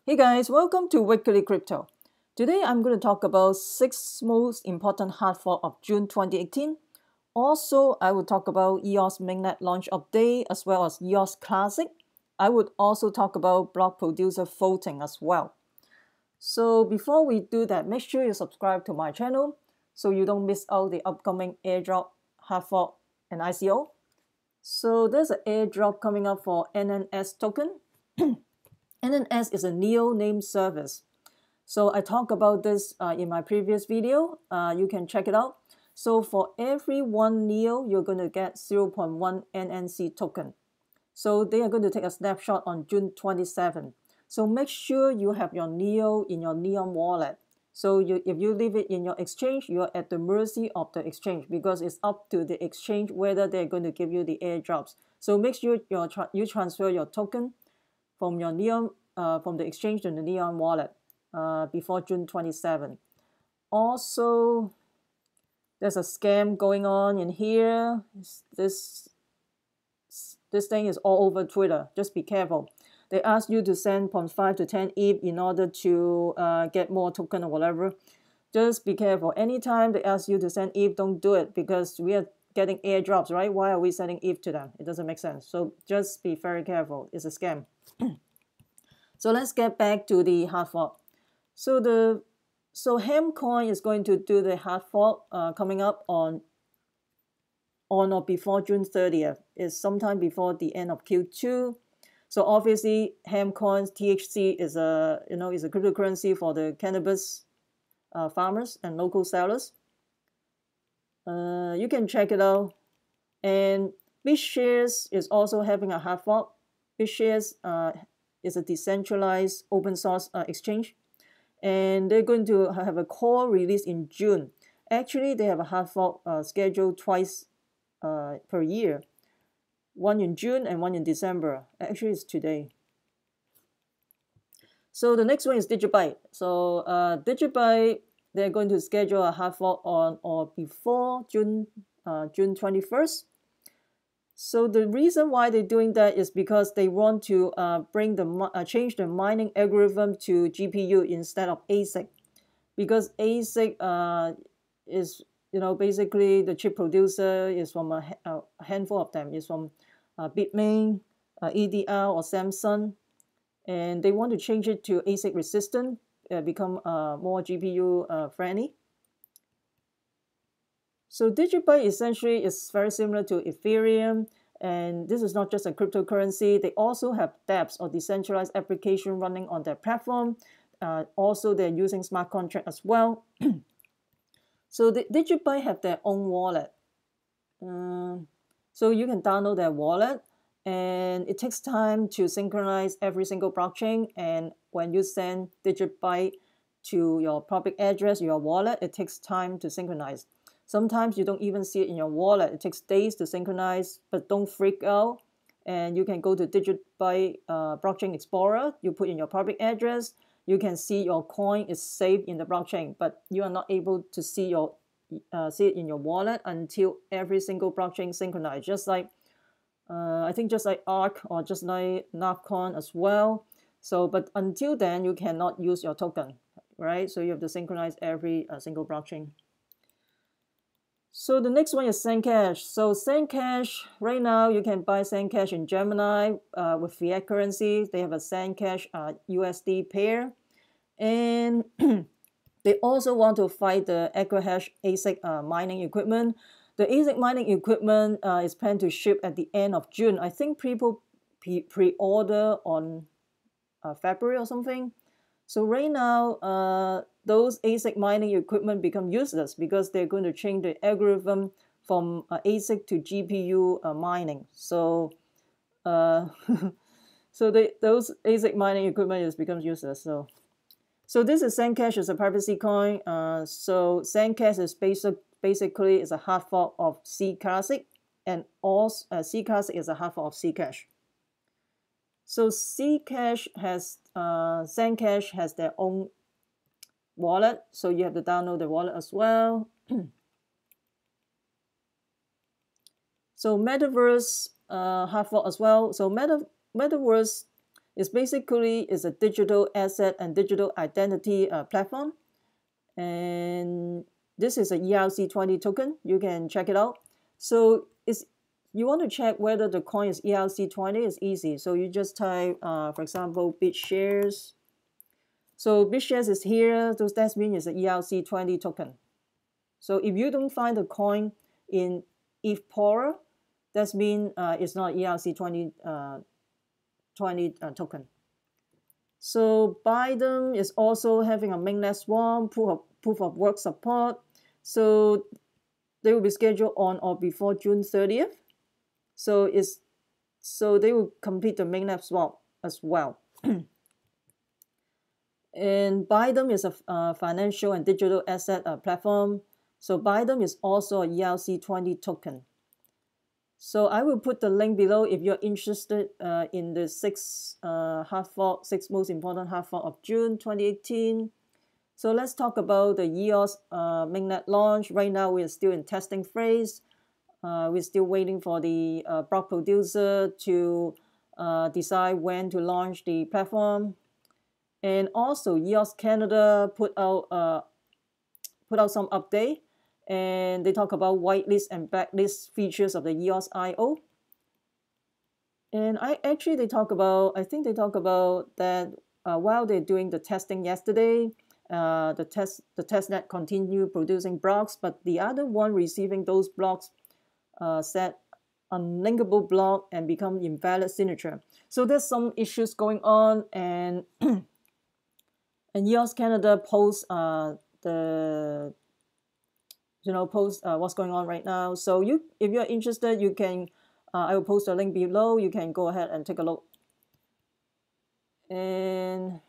Hey guys, welcome to Weekly Crypto. Today I'm going to talk about 6 most important hard fork of June 2018. Also, I will talk about EOS mainnet launch update as well as EOS Classic. I would also talk about block producer voting as well. So before we do that, make sure you subscribe to my channel so you don't miss out the upcoming airdrop, hard fork, and ICO. So there's an airdrop coming up for NNS token. NNS is a Neo Name Service. So I talked about this in my previous video. You can check it out. So for every one Neo, you're going to get 0.1 NNC token. So they are going to take a snapshot on June 27. So make sure you have your Neo in your Neon wallet. So if you leave it in your exchange, you are at the mercy of the exchange because it's up to the exchange whether they're going to give you the airdrops. So make sure you transfer your token from your Neon from the exchange to the Neon wallet before June 27. Also, there's a scam going on in here. This thing is all over Twitter. Just be careful. They ask you to send 0.5 to 10 ETH in order to get more token or whatever. Just be careful. Anytime they ask you to send ETH, don't do it because we are getting airdrops, right? Why are we sending ETH to them? It doesn't make sense. So just be very careful. It's a scam. So let's get back to the hard fork. So HEEM Coin is going to do the hard fork coming up on or before June 30th. It's sometime before the end of Q2. So obviously HEEM Coin THC is a cryptocurrency for the cannabis farmers and local sellers. You can check it out. And Bitshares is also having a hard fork. Bitshares is a decentralized open source exchange, and they're going to have a core release in June. Actually, they have a hard fork scheduled twice per year, one in June and one in December. Actually, it's today. So the next one is Digitbyte. So Digitbyte, they're going to schedule a hard fork on or before June 21st. So the reason why they're doing that is because they want to change the mining algorithm to GPU instead of ASIC, because ASIC is basically the chip producer is from a handful of them. Is from Bitmain, EDR, or Samsung, and they want to change it to ASIC resistant, become more GPU friendly. So Digitbyte essentially is very similar to Ethereum, and this is not just a cryptocurrency. They also have dApps or decentralized application running on their platform. Also, they're using smart contract as well. So the Digitbyte have their own wallet. So you can download their wallet, and it takes time to synchronize every single blockchain. And when you send Digitbyte to your public address, your wallet, it takes time to synchronize. Sometimes you don't even see it in your wallet. It takes days to synchronize, but don't freak out. And you can go to Digitbyte Blockchain Explorer. You put in your public address. You can see your coin is saved in the blockchain, but you are not able to see it in your wallet until every single blockchain synchronized. Just like I think just like ARC or just like Narcon as well. So, but until then, you cannot use your token, right? So you have to synchronize every single blockchain. So the next one is ZenCash. So ZenCash, right now you can buy ZenCash in Gemini with fiat currency. They have a ZenCash USD pair. And they also want to fight the EcoHash ASIC mining equipment. The ASIC mining equipment is planned to ship at the end of June. I think people pre-order on February or something. So right now, those ASIC mining equipment become useless because they're going to change the algorithm from ASIC to GPU mining. So, those ASIC mining equipment becomes useless. So this is ZenCash, is a privacy coin. So ZenCash is basically is a hard fork of ZClassic, and also ZClassic is a hard fork of Zcash. So Zcash has ZenCash has their own wallet, so you have to download the wallet as well. So Metaverse hard fork as well. So Metaverse It's basically is a digital asset and digital identity platform. And this is a ERC20 token. You can check it out. So you want to check whether the coin is ERC20, it's easy. So you just type, for example, Bitshares. So Bitshares is here. So that means it's an ERC20 token. So if you don't find the coin in ethplorer, that means it's not ERC20 token. So Bytom is also having a mainnet swap, proof of work support. So they will be scheduled on or before June 30th. So they will complete the mainnet swap as well. And Bytom is a financial and digital asset platform. So Bytom is also a ERC20 token. So I will put the link below if you're interested in the six most important hard fork of June 2018. So let's talk about the EOS mainnet launch. Right now we are still in testing phase. We're still waiting for the block producer to decide when to launch the platform. And also EOS Canada put out some update. And they talk about whitelist and blacklist features of the EOSIO. And I think they talk about that while they're doing the testing yesterday, the testnet continued producing blocks, but the other one receiving those blocks set unlinkable block and become invalid signature. So there's some issues going on, and and EOS Canada posts what's going on right now. So if you're interested, you can I will post a link below. You can go ahead and take a look. And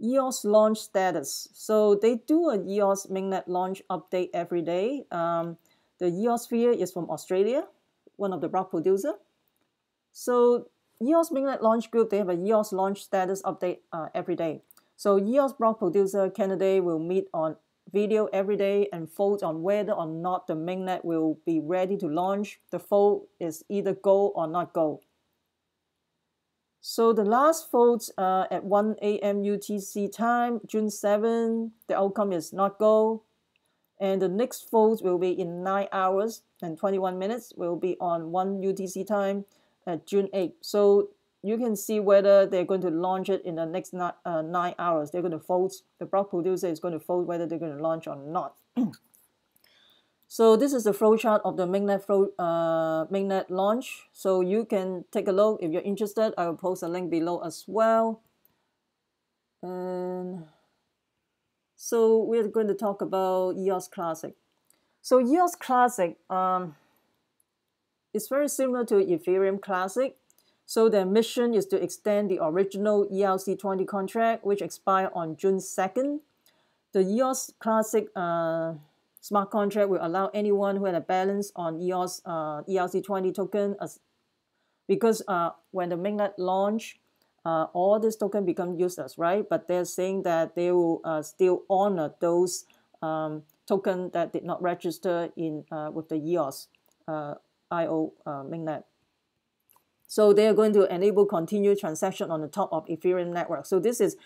EOS launch status. So they do a EOS mainnet launch update every day. The EOSPHERE is from Australia, one of the block producer. So EOS mainnet launch group, they have a EOS launch status update every day. So EOS block producer Canada will meet on video every day and vote on whether or not the mainnet will be ready to launch. The vote is either go or not go. So the last vote at 1 a.m. UTC time, June 7, the outcome is not go. And the next vote will be in 9 hours and 21 minutes, will be on 1 UTC time at June 8. So you can see whether they're going to launch it in the next 9 hours. They're going to vote. The block producer is going to vote whether they're going to launch or not. So this is the flowchart of the mainnet launch. So you can take a look if you're interested. I will post a link below as well. And so we're going to talk about EOS Classic. So EOS Classic is very similar to Ethereum Classic. So their mission is to extend the original ERC20 contract, which expired on June 2nd. The EOS Classic smart contract will allow anyone who had a balance on EOS ERC20 token, because when the mainnet launch, all this token become useless, right? But they're saying that they will still honor those token that did not register in with the EOS IO mainnet. So they are going to enable continued transaction on the top of Ethereum network. So this is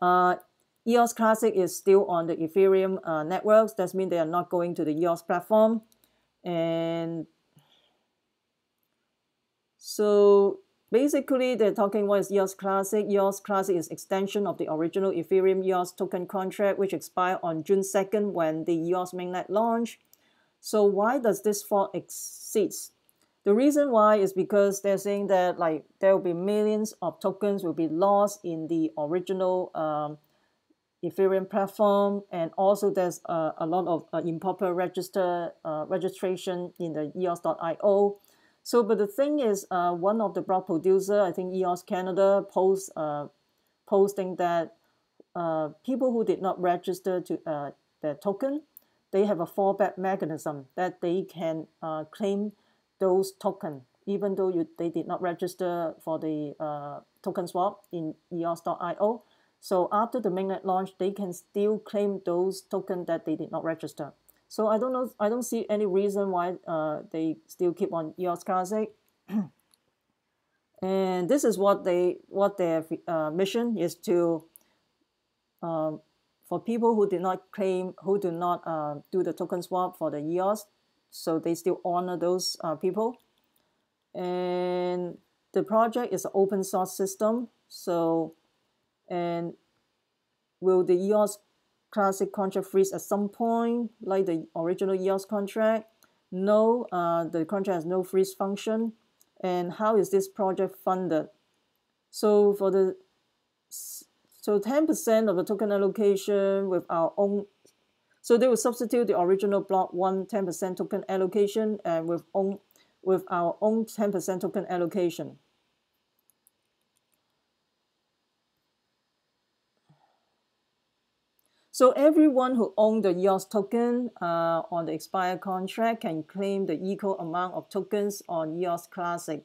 EOS Classic is still on the Ethereum networks. That means they are not going to the EOS platform. And so basically they're talking what is EOS Classic. EOS Classic is extension of the original Ethereum EOS token contract, which expired on June 2nd when the EOS mainnet launched. So why does this fork exist? The reason why is because they're saying that there will be millions of tokens will be lost in the original Ethereum platform, and also there's a lot of improper registration in the EOS.io. So, but the thing is, one of the block producer, I think EOS Canada, posting that people who did not register to their token, they have a fallback mechanism that they can claim those tokens, even though they did not register for the token swap in EOS.io. So after the mainnet launch, they can still claim those tokens that they did not register. So I don't know, I don't see any reason why they still keep on EOS Classic. And this is what their mission is to for people who did not claim, who do not do the token swap for the EOS, so they still honor those people. And the project is an open source system. So, and will the EOS Classic contract freeze at some point, like the original EOS contract? No, the contract has no freeze function. And how is this project funded? So for the 10% of the token allocation with our own, so they will substitute the original block 1 10% token allocation and with our own 10% token allocation. So everyone who owns the EOS token on the expired contract can claim the equal amount of tokens on EOS Classic.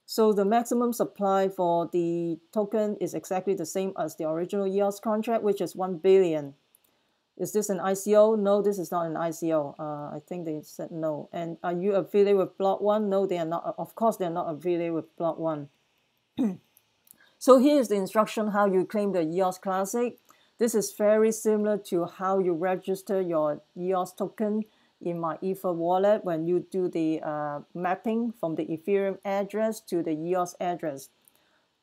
So the maximum supply for the token is exactly the same as the original EOS contract, which is 1 billion. Is this an ICO? No, this is not an ICO. I think they said no. And are you affiliated with Block 1? No, they are not. Of course, they are not affiliated with Block 1. So here is the instruction how you claim the EOS Classic. This is very similar to how you register your EOS token in my Ether wallet when you do the mapping from the Ethereum address to the EOS address.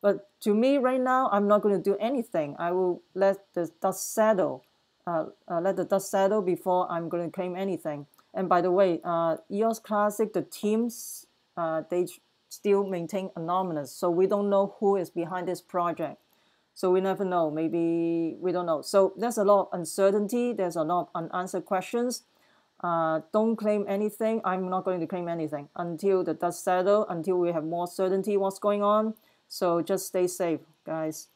But to me right now, I'm not going to do anything. I will let the dust settle. Let the dust settle before I'm going to claim anything. And by the way, EOS Classic, the teams, they still maintain anonymous. So we don't know who is behind this project. So we never know. Maybe we don't know. So there's a lot of uncertainty. There's a lot of unanswered questions. Don't claim anything. I'm not going to claim anything until the dust settles, until we have more certainty what's going on. So just stay safe, guys.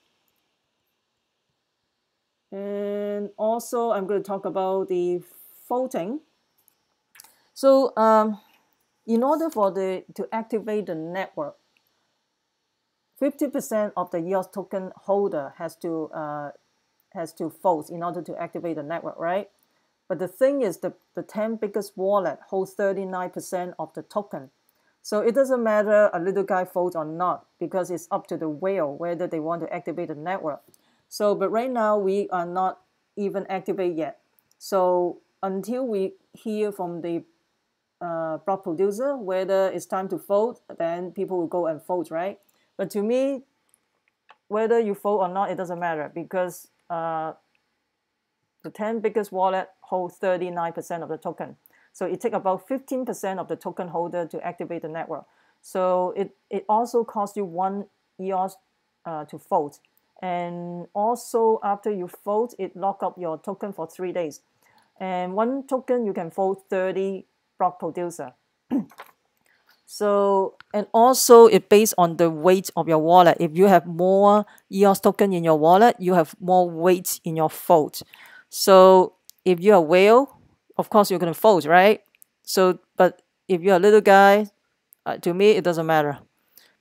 And also, I'm going to talk about the voting. So in order for to activate the network, 50% of the EOS token holder has to vote in order to activate the network, right? But the thing is, the 10 biggest wallet holds 39% of the token. So it doesn't matter a little guy votes or not, because it's up to the whale whether they want to activate the network. So, but right now we are not even activated yet. So until we hear from the block producer whether it's time to vote, then people will go and vote, right? But to me, whether you vote or not, it doesn't matter, because the 10 biggest wallet hold 39% of the token. So it takes about 15% of the token holder to activate the network. So it also costs you 1 EOS to vote. And also after you vote, it lock up your token for 3 days. And 1 token, you can vote 30 block producer. So, and also it based on the weight of your wallet. If you have more EOS token in your wallet, you have more weight in your vote. So if you're a whale, of course you're going to vote, right? So, but if you're a little guy, to me, it doesn't matter,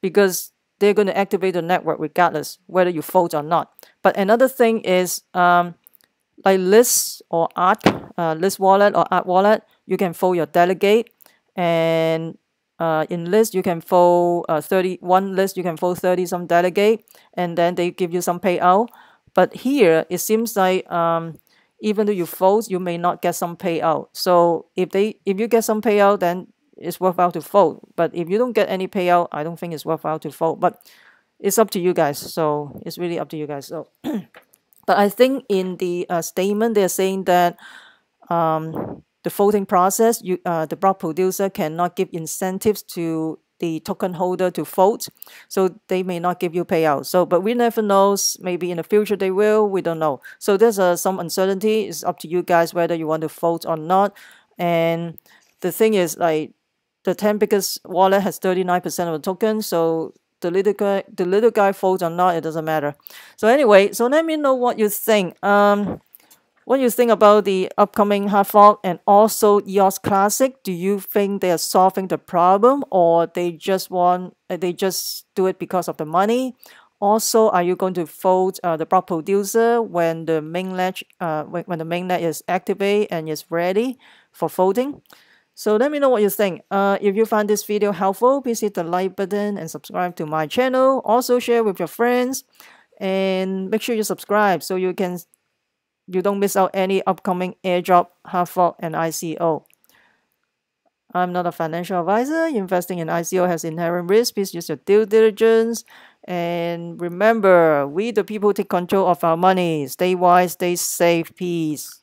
because they're going to activate the network regardless whether you vote or not. But another thing is, like List or Art, List wallet or Art wallet, you can vote your delegate. And in List, you can vote 31 List, you can vote 30 some delegate, and then they give you some payout. But here, it seems like even though you vote, you may not get some payout. So if you get some payout, then it's worthwhile to vote. But if you don't get any payout, I don't think it's worthwhile to vote. But it's up to you guys. So it's really up to you guys. So, but I think in the statement, they're saying that the voting process, the block producer cannot give incentives to the token holder to vote, so they may not give you payout. So, but we never know. Maybe in the future they will. We don't know. So there's some uncertainty. It's up to you guys whether you want to vote or not. And the thing is, like, the 10 biggest wallet has 39% of the token. So the little guy votes or not, it doesn't matter. So anyway, so let me know what you think. What do you think about the upcoming hard fork and also EOS Classic? Do you think they are solving the problem, or they just do it because of the money? Also, are you going to vote the block producer when the mainnet is activated and is ready for voting? So let me know what you think. If you find this video helpful, please hit the like button and subscribe to my channel. Also share with your friends and make sure you subscribe so you don't miss out any upcoming airdrop, hard fork, and ICO. I'm not a financial advisor. Investing in ICO has inherent risk. Please use your due diligence. And remember, we the people take control of our money. Stay wise, stay safe. Peace.